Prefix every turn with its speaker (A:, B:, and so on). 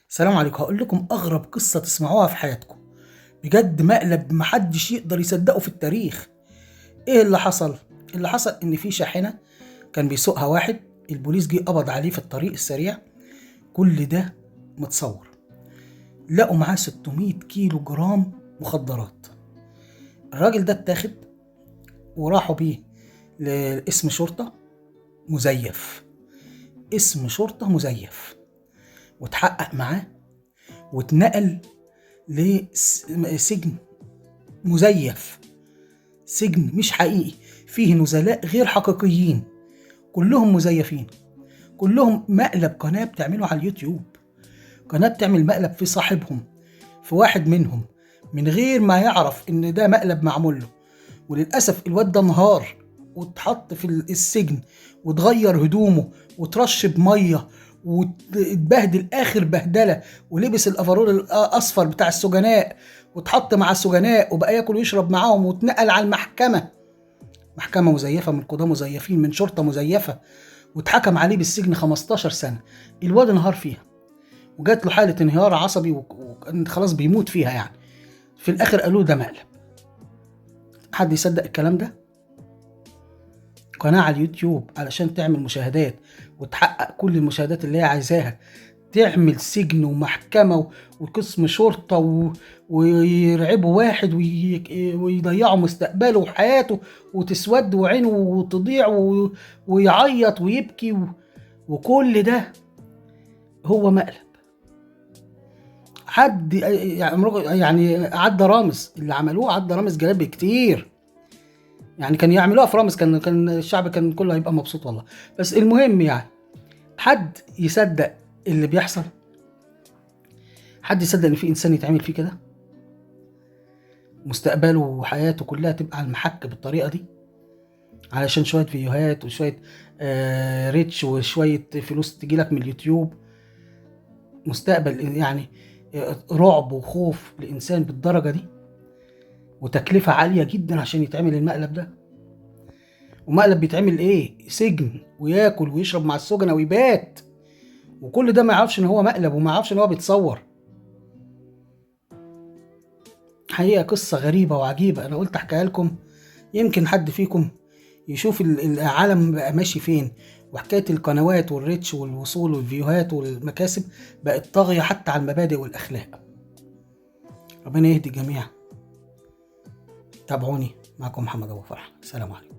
A: السلام عليكم. هقول لكم اغرب قصه تسمعوها في حياتكم. بجد مقلب محدش يقدر يصدقه في التاريخ. ايه اللي حصل؟ اللي حصل ان في شاحنه كان بيسوقها واحد، البوليس جه قبض عليه في الطريق السريع. كل ده متصور. لقوا معاه 600 كيلو جرام مخدرات. الراجل ده اتاخد وراحوا بيه لاسم شرطه مزيف. اسم شرطه مزيف، واتحقق معاه واتنقل لسجن مزيف. سجن مش حقيقي، فيه نزلاء غير حقيقيين، كلهم مزيفين، كلهم مقلب قناة بتعمله على اليوتيوب. قناة بتعمل مقلب في صاحبهم، في واحد منهم، من غير ما يعرف ان ده مقلب معمول له. وللأسف الواد ده انهار واتحط في السجن، وتغير هدومه وترش بمية واتبهدل اخر بهدله، ولبس الافرول الاصفر بتاع السجناء واتحط مع السجناء وبقى ياكل ويشرب معاهم، واتنقل على المحكمه. محكمه مزيفه، من قضاه مزيفين، من شرطه مزيفه، واتحكم عليه بالسجن 15 سنه. الواد انهار فيها وجات له حاله انهيار عصبي وكان خلاص بيموت فيها يعني. في الاخر قالوا ده مقلب. حد يصدق الكلام ده؟ قناة على اليوتيوب علشان تعمل مشاهدات وتحقق كل المشاهدات اللي هي عايزاها، تعمل سجن ومحكمة وقسم شرطة ويرعبوا واحد ويضيعوا مستقبله وحياته، وتسود وعينه وتضيع ويعيط ويبكي وكل ده هو مقلب. حد يعني عدى رامز اللي عملوه، عدى رامز جلابي كتير يعني. كان يعملوها في رامز كان الشعب كان كله هيبقى مبسوط والله. بس المهم يعني، حد يصدق اللي بيحصل؟ حد يصدق ان في انسان يتعمل فيه كده؟ مستقبله وحياته كلها تبقى على المحك بالطريقه دي علشان شويه فيديوهات وشويه ريتش وشويه فلوس تجيلك من اليوتيوب؟ مستقبل يعني رعب وخوف لانسان بالدرجه دي، وتكلفه عاليه جدا عشان يتعمل المقلب ده. ومقلب بيتعمل ايه؟ سجن وياكل ويشرب مع السجنة ويبات، وكل ده ما يعرفش ان هو مقلب وما يعرفش ان هو بيتصور. حقيقة قصة غريبة وعجيبة، انا قلت احكيها لكم يمكن حد فيكم يشوف العالم بقى ماشي فين. وحكاية القنوات والريتش والوصول والفيوهات والمكاسب بقت طاغية حتى على المبادئ والاخلاق. ربنا يهدي الجميع. تابعوني، معكم محمد ابو فرح، سلام عليكم.